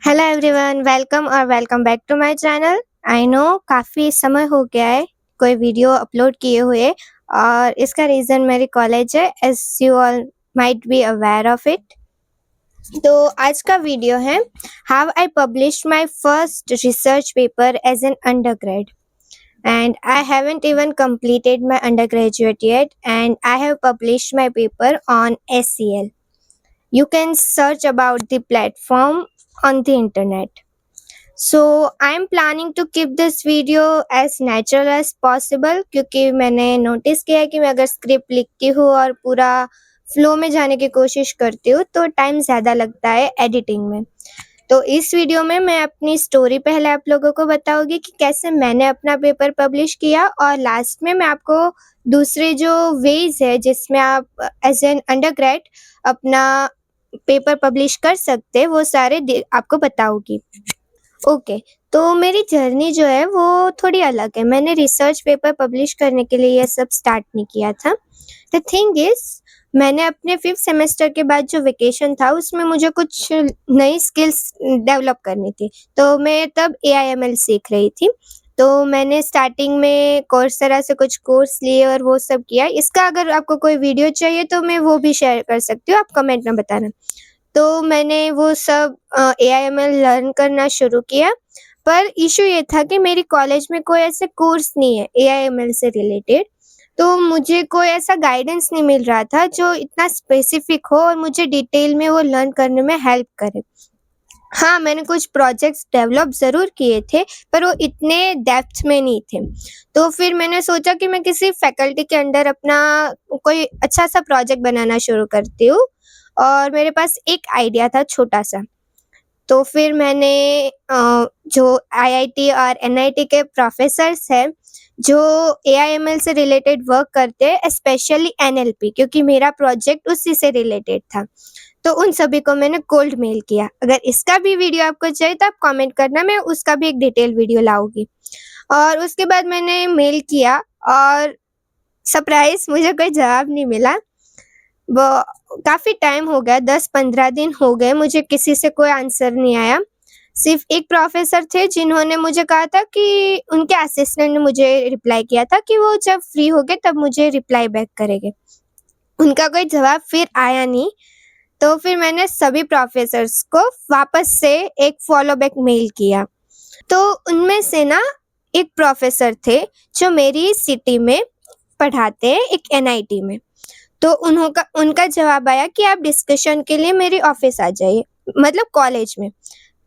Hello everyone, welcome back to my channel. I know काफ़ी समय हो गया है कोई वीडियो अपलोड किए हुए, और इसका रीज़न मेरी कॉलेज है, as you all might be aware of it. तो आज का वीडियो है how I published my first research paper as an undergrad, and I haven't even completed my undergraduate yet, and I have published my paper on SEL. You can search about the platform on the internet. So I'm planning to keep this video as natural as possible, क्योंकि मैंने notice किया है कि मैं अगर script लिखती हूँ और पूरा फ्लो में जाने की कोशिश करती हूँ तो टाइम ज़्यादा लगता है एडिटिंग में। तो इस वीडियो में मैं अपनी स्टोरी पहले आप लोगों को बताऊंगी कि कैसे मैंने अपना पेपर पब्लिश किया, और लास्ट में मैं आपको दूसरे जो वेज है जिसमें आप एज एन अंडरग्रेड अपना पेपर पब्लिश कर सकते हैं वो सारे आपको बताऊंगी। ओके, तो मेरी जर्नी जो है वो थोड़ी अलग है। मैंने रिसर्च पेपर पब्लिश करने के लिए ये सब स्टार्ट नहीं किया था। द थिंग इज़, मैंने अपने 5th सेमेस्टर के बाद जो वेकेशन था उसमें मुझे कुछ नई स्किल्स डेवलप करनी थी। तो मैं तब AIML सीख रही थी। तो मैंने स्टार्टिंग में कोर्सेरा से कुछ कोर्स लिए और वो सब किया। इसका अगर आपको कोई वीडियो चाहिए तो मैं वो भी शेयर कर सकती हूँ, आप कमेंट में बताना। तो मैंने वो सब AIML लर्न करना शुरू किया, पर इश्यू ये था कि मेरी कॉलेज में कोई ऐसे कोर्स नहीं है AIML से रिलेटेड। तो मुझे कोई ऐसा गाइडेंस नहीं मिल रहा था जो इतना स्पेसिफिक हो और मुझे डिटेल में वो लर्न करने में हेल्प करे। हाँ, मैंने कुछ प्रोजेक्ट्स डेवलप ज़रूर किए थे, पर वो इतने डेप्थ में नहीं थे। तो फिर मैंने सोचा कि मैं किसी फैकल्टी के अंडर अपना कोई अच्छा-सा प्रोजेक्ट बनाना शुरू करती हूँ, और मेरे पास एक आइडिया था छोटा-सा। तो फिर मैंने जो IIT और NIT के प्रोफ़ेसर्स हैं, जो AIML से रिलेटेड वर्क करते हैं, स्पेशली NLP, क्योंकि मेरा प्रोजेक्ट उसी से रिलेटेड था। तो उन सभी को मैंने कोल्ड मेल किया। अगर इसका भी वीडियो आपको चाहिए तो आप कमेंट करना, मैं उसका भी एक डिटेल वीडियो लाऊँगी। और उसके बाद मैंने मेल किया, और सरप्राइज़ मुझे कोई जवाब नहीं मिला। वो काफ़ी टाइम हो गया, 10-15 दिन हो गए, मुझे किसी से कोई आंसर नहीं आया। सिर्फ़ एक प्रोफ़ेसर थे जिन्होंने मुझे कहा था कि उनके असिस्टेंट ने मुझे रिप्लाई किया था कि वो जब फ्री होंगे तब मुझे रिप्लाई बैक करेंगे। उनका कोई जवाब फिर आया नहीं। तो फिर मैंने सभी प्रोफ़ेसर्स को वापस से एक फ़ॉलो बैक मेल किया। तो उनमें से ना एक प्रोफ़ेसर थे जो मेरी सिटी में पढ़ाते हैं, एक NIT में। तो उनका जवाब आया कि आप डिस्कशन के लिए मेरे ऑफ़िस आ जाइए, मतलब कॉलेज में।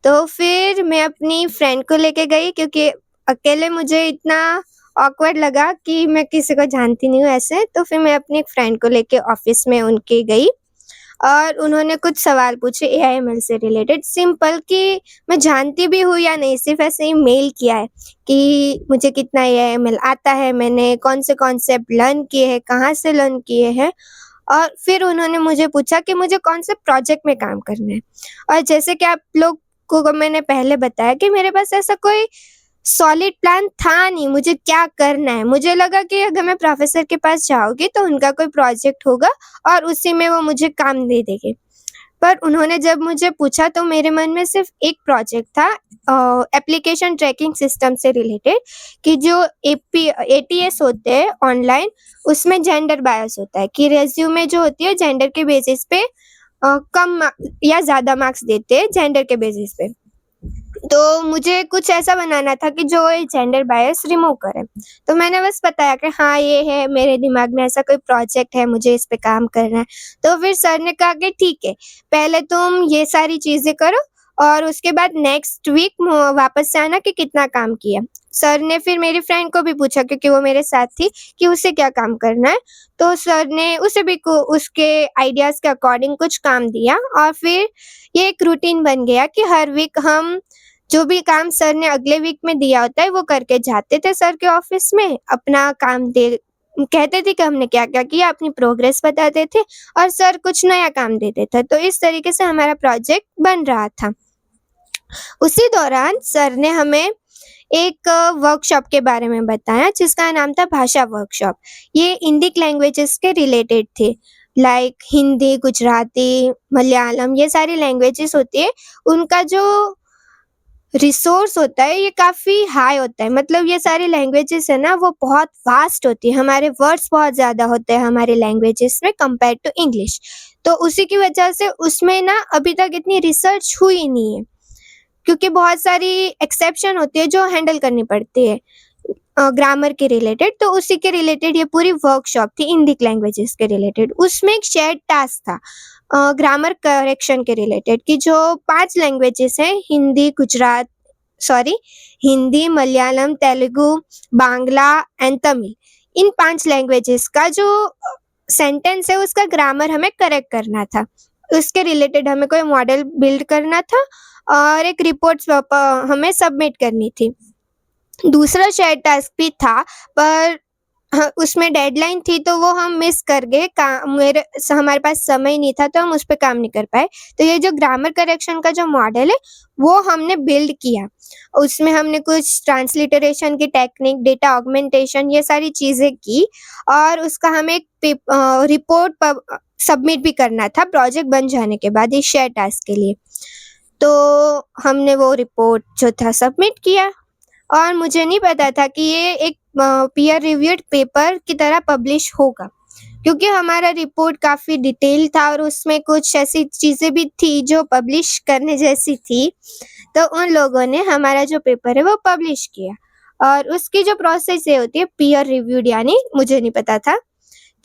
तो फिर मैं अपनी फ्रेंड को लेके गई, क्योंकि अकेले मुझे इतना ऑकवर्ड लगा कि मैं किसी को जानती नहीं हूँ ऐसे। तो फिर मैं अपनी एक फ्रेंड को लेके ऑफ़िस में उनके गई, और उन्होंने कुछ सवाल पूछे AIML से रिलेटेड, सिंपल, कि मैं जानती भी हूँ या नहीं, सिर्फ़ ऐसे ही मेल किया है कि मुझे कितना AIML आता है, मैंने कौन से कॉन्सेप्ट लर्न किए हैं, कहाँ से लर्न किए हैं। और फिर उन्होंने मुझे पूछा कि मुझे कौन से प्रोजेक्ट में काम करना है। और जैसे कि आप लोग को मैंने पहले बताया कि मेरे पास ऐसा कोई सॉलिड प्लान था नहीं, मुझे क्या करना है। मुझे लगा कि अगर मैं प्रोफ़ेसर के पास जाऊँगी तो उनका कोई प्रोजेक्ट होगा और उसी में वो मुझे काम दे देंगे। पर उन्होंने जब मुझे पूछा तो मेरे मन में सिर्फ़ एक प्रोजेक्ट था, एप्लीकेशन ट्रैकिंग सिस्टम से रिलेटेड, कि जो ATS होते हैं ऑनलाइन, उसमें जेंडर बायस होता है कि रिज़्यूमे जो होती है जेंडर के बेसिस पे कम या ज़्यादा मार्क्स देते हैं जेंडर के बेसिस पे। तो मुझे कुछ ऐसा बनाना था कि जो ये जेंडर बायस रिमूव करे। तो मैंने बस बताया कि हाँ, ये है, मेरे दिमाग में ऐसा कोई प्रोजेक्ट है, मुझे इस पे काम करना है। तो फिर सर ने कहा कि ठीक है, पहले तुम ये सारी चीज़ें करो और उसके बाद नेक्स्ट वीक वापस से आना कि कितना काम किया। सर ने फिर मेरी फ्रेंड को भी पूछा, क्योंकि वो मेरे साथ थी, कि उसे क्या काम करना है। तो सर ने उसे भी उसके आइडियाज़ के अकॉर्डिंग कुछ काम दिया, और फिर ये एक रूटीन बन गया कि हर वीक हम जो भी काम सर ने अगले वीक में दिया होता है वो करके जाते थे सर के ऑफ़िस में, अपना काम दे कहते थे कि हमने क्या-क्या किया, अपनी प्रोग्रेस बताते थे, और सर कुछ नया काम देते थे। तो इस तरीके से हमारा प्रोजेक्ट बन रहा था। उसी दौरान सर ने हमें एक वर्कशॉप के बारे में बताया जिसका नाम था भाषा वर्कशॉप। ये इंडिक लैंग्वेजेस के रिलेटेड थे, लाइक हिंदी, गुजराती, मलयालम, ये सारी लैंग्वेजेस होती है, उनका जो रिसोर्स होता है ये काफ़ी हाई होता है। मतलब ये सारी लैंग्वेजेस है ना वो बहुत वास्ट होती है, हमारे वर्ड्स बहुत ज़्यादा होते हैं हमारे लैंग्वेजेस में कंपेयर टू इंग्लिश। तो उसी की वजह से उसमें ना अभी तक इतनी रिसर्च हुई नहीं है, क्योंकि बहुत सारी एक्सेप्शन होती है जो हैंडल करनी पड़ती है ग्रामर के रिलेटेड। तो उसी के रिलेटेड ये पूरी वर्कशॉप थी इंडिक लैंग्वेजेस के रिलेटेड। उसमें एक शेयर्ड टास्क था ग्रामर करेक्शन के रिलेटेड, कि जो 5 लैंग्वेजेस हैं Hindi, Malayalam, Telugu, Bangla and Tamil, in 5 languages का जो सेंटेंस है उसका ग्रामर हमें करेक्ट करना था। उसके रिलेटेड हमें कोई मॉडल बिल्ड करना था और एक रिपोर्ट हमें सबमिट करनी थी। दूसरा शेयर्ड टास्क भी था, पर उसमें डेडलाइन थी तो वो हम मिस कर गए। हमारे पास समय नहीं था तो हम उस पे काम नहीं कर पाए। तो ये जो ग्रामर करेक्शन का जो मॉडल है वो हमने बिल्ड किया। उसमें हमने कुछ ट्रांसलिटरेशन की टेक्निक, डेटा ऑगमेंटेशन, ये सारी चीज़ें की और उसका हमें एक रिपोर्ट सबमिट भी करना था प्रोजेक्ट बन जाने के बाद इस शेयर टास्क के लिए। तो हमने वो रिपोर्ट जो था सबमिट किया और मुझे नहीं पता था कि ये एक पीयर रिव्यूड पेपर की तरह पब्लिश होगा, क्योंकि हमारा रिपोर्ट काफ़ी डिटेल था और उसमें कुछ ऐसी चीज़ें भी थी जो पब्लिश करने जैसी थी। तो उन लोगों ने हमारा जो पेपर है वो पब्लिश किया और उसकी जो प्रोसेस ये होती है पीयर रिव्यूड, यानी मुझे नहीं पता था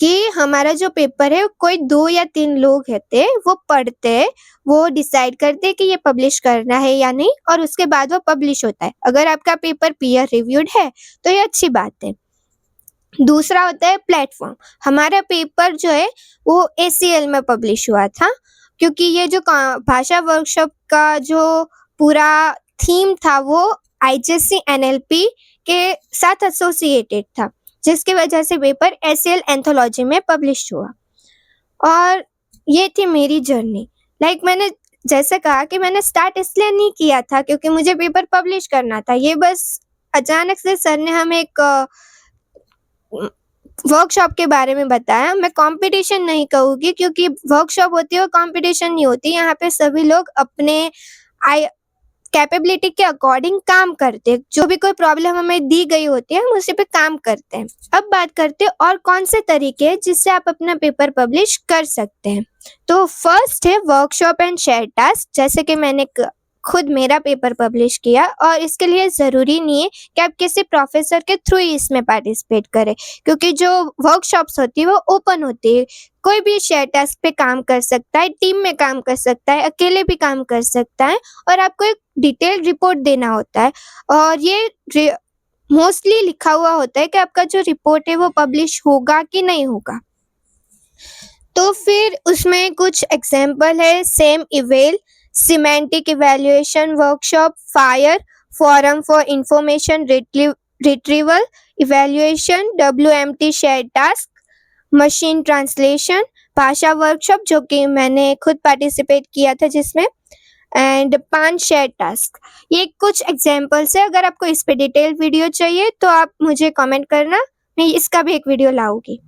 कि हमारा जो पेपर है कोई 2 या 3 लोग रहते हैं, वो पढ़ते हैं, वो डिसाइड करते हैं कि ये पब्लिश करना है या नहीं और उसके बाद वो पब्लिश होता है। अगर आपका पेपर पीयर रिव्यूड है तो ये अच्छी बात है। दूसरा होता है प्लेटफॉर्म। हमारा पेपर जो है वो ACL में पब्लिश हुआ था, क्योंकि ये जो भाषा वर्कशॉप का जो पूरा थीम था वो IJC NLP के साथ एसोसिएटेड था, जिसकी वजह से पेपर ACL एंथोलॉजी में पब्लिश हुआ। और ये थी मेरी जर्नी। मैंने जैसे कहा कि मैंने स्टार्ट इसलिए नहीं किया था क्योंकि मुझे पेपर पब्लिश करना था। ये बस अचानक से सर ने हमें एक वर्कशॉप के बारे में बताया। मैं कंपटीशन नहीं कहूँगी, क्योंकि वर्कशॉप होती है वो कंपटीशन नहीं होती। यहाँ पे सभी लोग अपने कैपेबिलिटी के अकॉर्डिंग काम करते हैं। जो भी कोई प्रॉब्लम हमें दी गई होती है हम उसी पे काम करते हैं। अब बात करते हैं और कौन से तरीके हैं जिससे आप अपना पेपर पब्लिश कर सकते हैं। तो फर्स्ट है वर्कशॉप एंड शेयर टास्क। जैसे कि मैंने खुद मेरा पेपर पब्लिश किया और इसके लिए ज़रूरी नहीं है कि आप किसी प्रोफेसर के थ्रू ही इसमें पार्टिसिपेट करें, क्योंकि जो वर्कशॉप्स होती है वो ओपन होती है। कोई भी शेयर टास्क पे काम कर सकता है, टीम में काम कर सकता है, अकेले भी काम कर सकता है और आपको एक डिटेल्ड रिपोर्ट देना होता है और ये मोस्टली लिखा हुआ होता है कि आपका जो रिपोर्ट है वो पब्लिश होगा कि नहीं होगा। तो फिर उसमें कुछ एग्जाम्पल है same eval, semantic evaluation workshop, fire, forum for information retrieval, evaluation, WMT share task, machine translation, भाषा वर्कशॉप जो कि मैंने खुद पार्टिसिपेट किया था जिसमें, एंड 5 शेयर टास्क। ये कुछ एग्जाम्पल्स है। अगर आपको इस पे डिटेल वीडियो चाहिए तो आप मुझे कमेंट करना, मैं इसका भी एक वीडियो लाऊंगी।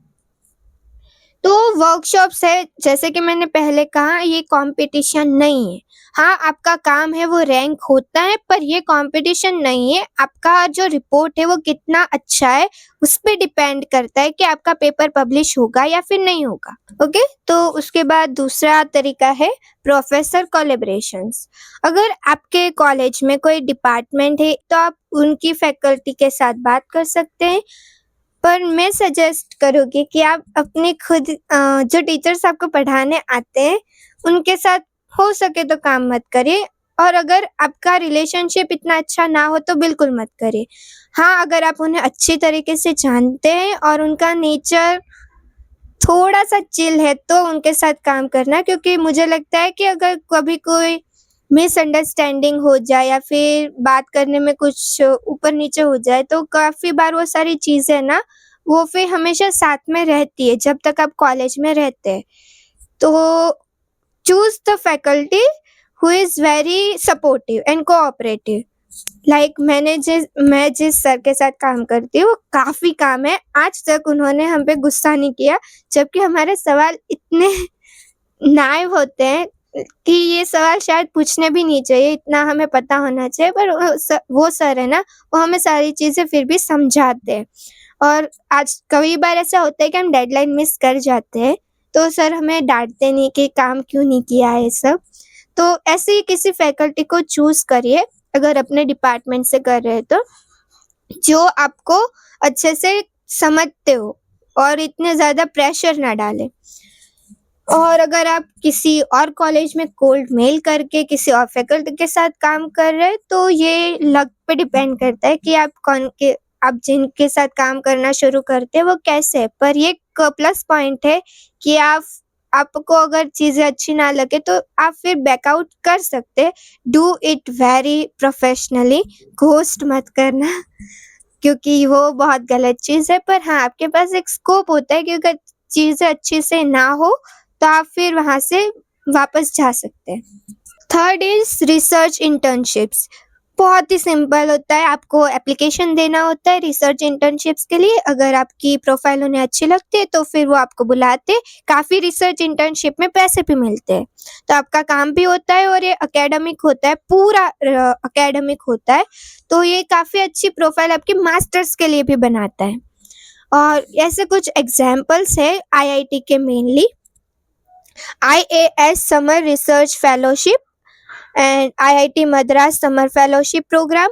तो वर्कशॉप्स है, जैसे कि मैंने पहले कहा, ये कंपटीशन नहीं है। हाँ, आपका काम है वो रैंक होता है, पर ये कंपटीशन नहीं है। आपका जो रिपोर्ट है वो कितना अच्छा है उस पे डिपेंड करता है कि आपका पेपर पब्लिश होगा या फिर नहीं होगा। ओके, तो उसके बाद दूसरा तरीका है प्रोफेसर कोलैबोरेशंस। अगर आपके कॉलेज में कोई डिपार्टमेंट है तो आप उनकी फैकल्टी के साथ बात कर सकते हैं, पर मैं सजेस्ट करूँगी कि आप अपने खुद जो टीचर्स आपको पढ़ाने आते हैं उनके साथ हो सके तो काम मत करिए, और अगर आपका रिलेशनशिप इतना अच्छा ना हो तो बिल्कुल मत करिए। हाँ, अगर आप उन्हें अच्छी तरीके से जानते हैं और उनका नेचर थोड़ा-सा चिल है तो उनके साथ काम करना, क्योंकि मुझे लगता है कि अगर कभी कोई मिसअंडरस्टैंडिंग हो जाए या फिर बात करने में कुछ ऊपर-नीचे हो जाए तो काफ़ी बार वो सारी चीज़ें ना वो फिर हमेशा साथ में रहती है जब तक आप कॉलेज में रहते हैं। तो choose the faculty who is very supportive and cooperative. मैं जिस सर के साथ काम करती हूँ वो काफ़ी काम है। आज तक उन्होंने हम पे गुस्सा नहीं किया, जबकि हमारे सवाल इतने नाइव होते हैं कि ये सवाल शायद पूछने भी नहीं चाहिए, इतना हमें पता होना चाहिए, पर वो सर है ना, वो हमें सारी चीज़ें फिर भी समझाते हैं। और आज कई बार ऐसा होता है कि हम डेडलाइन मिस कर जाते हैं, तो सर हमें डाँटते नहीं कि काम क्यों नहीं किया है सब। तो ऐसे ही किसी फैकल्टी को चूज़ करिए, अगर अपने डिपार्टमेंट से कर रहे हैं तो, जो आपको अच्छे से समझते हो और इतने ज़्यादा प्रेशर ना डालें। और अगर आप किसी और कॉलेज में कोल्ड मेल करके किसी और फैकल्टी के साथ काम कर रहे हैं, तो ये लक पे डिपेंड करता है कि आप जिनके साथ काम करना शुरू करते हैं वो कैसे है। पर ये एक प्लस पॉइंट है कि आपको अगर चीज़ें अच्छी ना लगे तो आप फिर बैकआउट कर सकते हैं। Do it very professionally, ghost मत करना क्योंकि वो बहुत गलत चीज़ है। पर हाँ, आपके पास एक स्कोप होता है कि अगर चीज़ें अच्छे से ना हो तो आप फिर वहाँ से वापस जा सकते हैं। Third is research internships. बहुत ही सिंपल होता है, आपको एप्लीकेशन देना होता है रिसर्च इंटर्नशिप्स के लिए। अगर आपकी प्रोफाइल उन्हें अच्छी लगती है तो फिर वो आपको बुलाते हैं। काफ़ी रिसर्च इंटर्नशिप में पैसे भी मिलते हैं, तो आपका काम भी होता है और ये एकेडमिक होता है, पूरा एकेडमिक होता है। तो ये काफ़ी अच्छी प्रोफाइल आपकी मास्टर्स के लिए भी बनाता है। और ऐसे कुछ एग्जाम्पल्स है आईआईटी के mainly, IAS summer research fellowship and IIT Madras Summer Fellowship Program,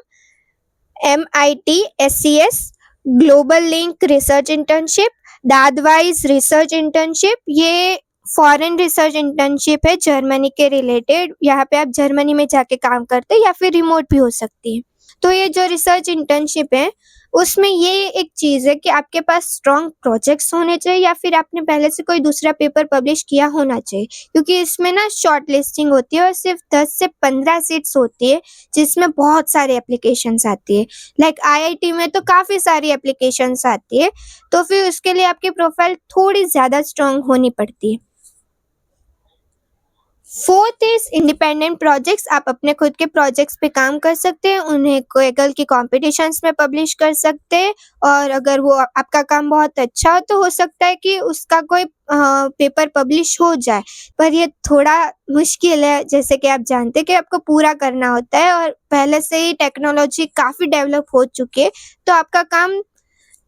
MIT SCS Global Link Research Internship, दादवाइज रिसर्च इंटर्नशिप। ये फॉरेन रिसर्च इंटर्नशिप है जर्मनी के रिलेटेड। यहाँ पे आप जर्मनी में जाके काम करते हैं या फिर रिमोट भी हो सकती है। तो ये जो रिसर्च इंटर्नशिप है उसमें ये एक चीज़ है कि आपके पास स्ट्रॉन्ग प्रोजेक्ट्स होने चाहिए या फिर आपने पहले से कोई दूसरा पेपर पब्लिश किया होना चाहिए, क्योंकि इसमें ना शॉर्ट लिस्टिंग होती है और सिर्फ 10 से 15 सीट्स होती है जिसमें बहुत सारी एप्लीकेशंस आती है। लाइक आईआईटी में तो काफ़ी सारी एप्लीकेशंस आती है, तो फिर उसके लिए आपकी प्रोफाइल थोड़ी ज़्यादा स्ट्रॉन्ग होनी पड़ती है। Fourth is independent projects. आप अपने खुद के प्रोजेक्ट्स पे काम कर सकते हैं, उन्हें कोएगल की कॉम्पिटिशन्स में पब्लिश कर सकते हैं। और अगर वो आपका काम बहुत अच्छा हो तो हो सकता है कि उसका कोई पेपर पब्लिश हो जाए, पर ये थोड़ा मुश्किल है। जैसे कि आप जानते हैं कि आपको पूरा करना होता है और पहले से ही टेक्नोलॉजी काफ़ी डेवलप हो चुकी है, तो आपका काम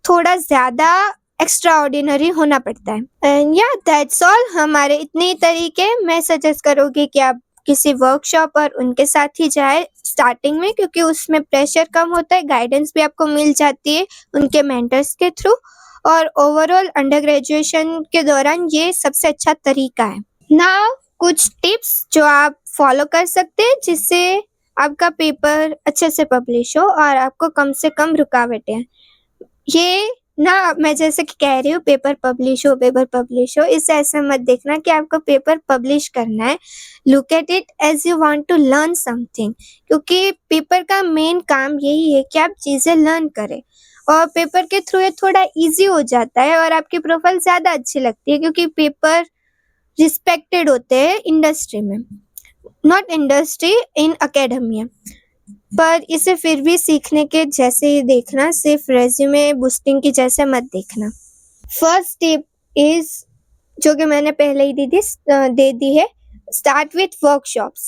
थोड़ा ज़्यादा एक्स्ट्रा ऑर्डिनरी होना पड़ता है। एंड या दैट्स ऑल। हमारे इतने ही तरीके। मैं सजेस्ट करूँगी कि आप किसी वर्कशॉप और उनके साथ ही जाए स्टार्टिंग में, क्योंकि उसमें प्रेशर कम होता है, गाइडेंस भी आपको मिल जाती है उनके मेंटर्स के थ्रू। और ओवरऑल अंडर ग्रेजुएशन के दौरान ये सबसे अच्छा तरीका है। नाउ कुछ टिप्स जो आप फॉलो कर सकते हैं जिससे आपका पेपर अच्छे से पब्लिश हो और आपको कम से कम रुकावटें। ये ना मैं जैसे कि कह रही हूँ पेपर पब्लिश हो, इससे ऐसा मत देखना कि आपको पेपर पब्लिश करना है। Look at it as you want to learn something, क्योंकि पेपर का मेन काम यही है कि आप चीज़ें लर्न करें। और पेपर के थ्रू ये थोड़ा इजी हो जाता है और आपकी प्रोफाइल ज़्यादा अच्छी लगती है, क्योंकि पेपर रिस्पेक्टेड होते हैं इंडस्ट्री में, नॉट इंडस्ट्री इन एकेडमिया। पर इसे फिर भी सीखने के जैसे ही देखना, सिर्फ रेज्यूमे बूस्टिंग की जैसे मत देखना। फर्स्ट टिप इज जो कि मैंने पहले ही दे दी है, start with workshops.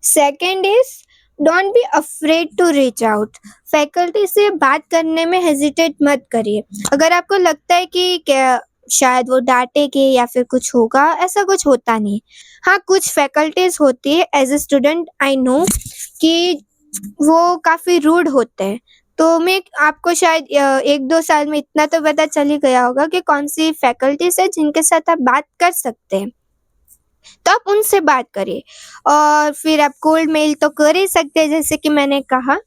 Second is don't be afraid to reach out. Faculty से बात करने में हेजिटेट मत करिए। अगर आपको लगता है कि क्या शायद वो डांटेगी या फिर कुछ होगा, ऐसा कुछ होता नहीं। हाँ, कुछ फैकल्टीज होती है, as a student I know कि वो काफ़ी रूड होते हैं। तो मैं आपको शायद 1-2 साल में इतना तो पता चल ही गया होगा कि कौन-सी फैकल्टीज़ है जिनके साथ आप बात कर सकते हैं। तो आप उनसे बात करिए। और फिर आप कोल्ड मेल तो कर ही सकते हैं जैसे कि मैंने कहा,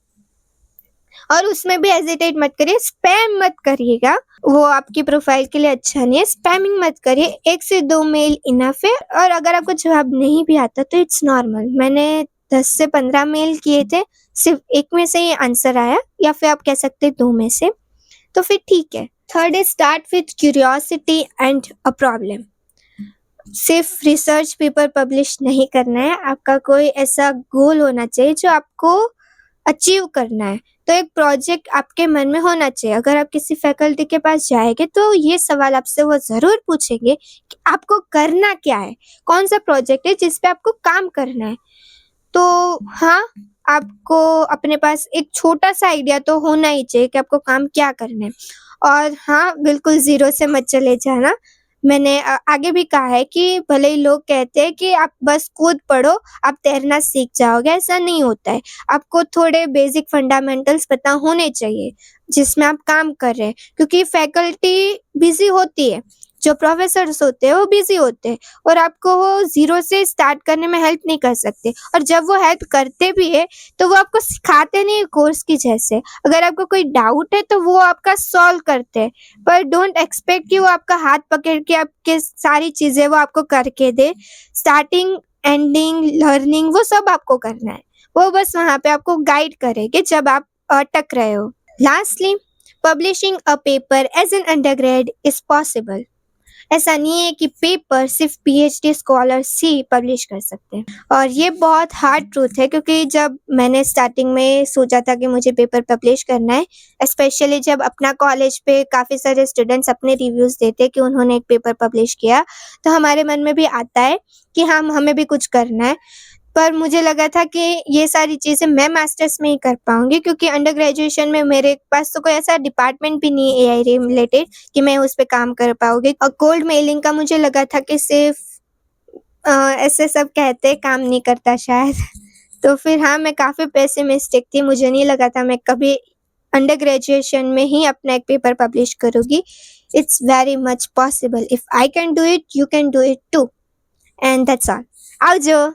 और उसमें भी हेजिटेट मत करिए, स्पैम मत करिएगा, वो आपकी प्रोफाइल के लिए अच्छा नहीं है। स्पैमिंग मत करिए, 1 से 2 मेल इनफ है। और अगर आपको जवाब नहीं भी आता तो इट्स नॉर्मल। मैंने 10 से 15 मेल किए थे, सिर्फ 1 में से ही आंसर आया, या फिर आप कह सकते हैं 2 में से, तो फिर ठीक है। Third is start with curiosity and a problem. सिर्फ रिसर्च पेपर पब्लिश नहीं करना है, आपका कोई ऐसा गोल होना चाहिए जो आपको अचीव करना है। तो एक प्रोजेक्ट आपके मन में होना चाहिए। अगर आप किसी फैकल्टी के पास जाएंगे तो ये सवाल आपसे वो ज़रूर पूछेंगे कि आपको करना क्या है, कौन सा प्रोजेक्ट है जिस पे आपको काम करना है। तो हाँ, आपको अपने पास एक छोटा-सा आइडिया तो होना ही चाहिए कि आपको काम क्या करना है। और हाँ, बिल्कुल ज़ीरो से मत चले जाना। मैंने आगे भी कहा है कि भले ही लोग कहते हैं कि आप बस कूद पड़ो, आप तैरना सीख जाओगे, ऐसा नहीं होता है। आपको थोड़े बेसिक फंडामेंटल्स पता होने चाहिए, जिसमें आप काम कर रहे हैं, क्योंकि फैकल्टी बिज़ी होती है, जो प्रोफ़ेसर्स होते हैं वो बिज़ी होते हैं और आपको वो ज़ीरो से स्टार्ट करने में हेल्प नहीं कर सकते, और जब वो हेल्प करते भी हैं, तो वो आपको सिखाते नहीं हैं कोर्स की जैसे। अगर आपको कोई डाउट है तो वो आपका सॉल्व करते हैं, पर डोंट एक्सपेक्ट कि वो आपका हाथ पकड़ के आपके सारी चीज़ें वो आपको करके दे। स्टार्टिंग, एंडिंग, लर्निंग वो सब आपको करना है। वो बस वहाँ पे आपको गाइड करेंगे जब आप अटक रहे हो। Lastly, publishing a paper as an undergrad is possible. ऐसा नहीं है कि पेपर सिर्फ पीएचडी स्कॉलर्स ही पब्लिश कर सकते हैं, और ये बहुत हार्ड ट्रूथ है, क्योंकि जब मैंने स्टार्टिंग में सोचा था कि मुझे पेपर पब्लिश करना है, स्पेशली जब अपना कॉलेज पे काफ़ी सारे स्टूडेंट्स अपने रिव्यूज़ देते हैं कि उन्होंने एक पेपर पब्लिश किया, तो हमारे मन में भी आता है कि हमें भी कुछ करना है। पर मुझे लगा था कि ये सारी चीज़ें मैं मास्टर्स में ही कर पाऊँगी, क्योंकि अंडर ग्रेजुएशन में मेरे पास तो कोई ऐसा डिपार्टमेंट भी नहीं है एआई रिलेटेड कि मैं उस पे काम कर पाऊँगी। और कोल्ड मेलिंग का मुझे लगा था कि सिर्फ़ ऐसे सब कहते हैं, काम नहीं करता शायद। तो फिर हाँ, मैं काफ़ी पेसिमिस्टिक थी, मुझे नहीं लगा था मैं कभी अंडर ग्रेजुएशन में ही अपना एक पेपर पब्लिश करूँगी। It's very much possible, if I can do it, you can do it too, and that's all. आवजो।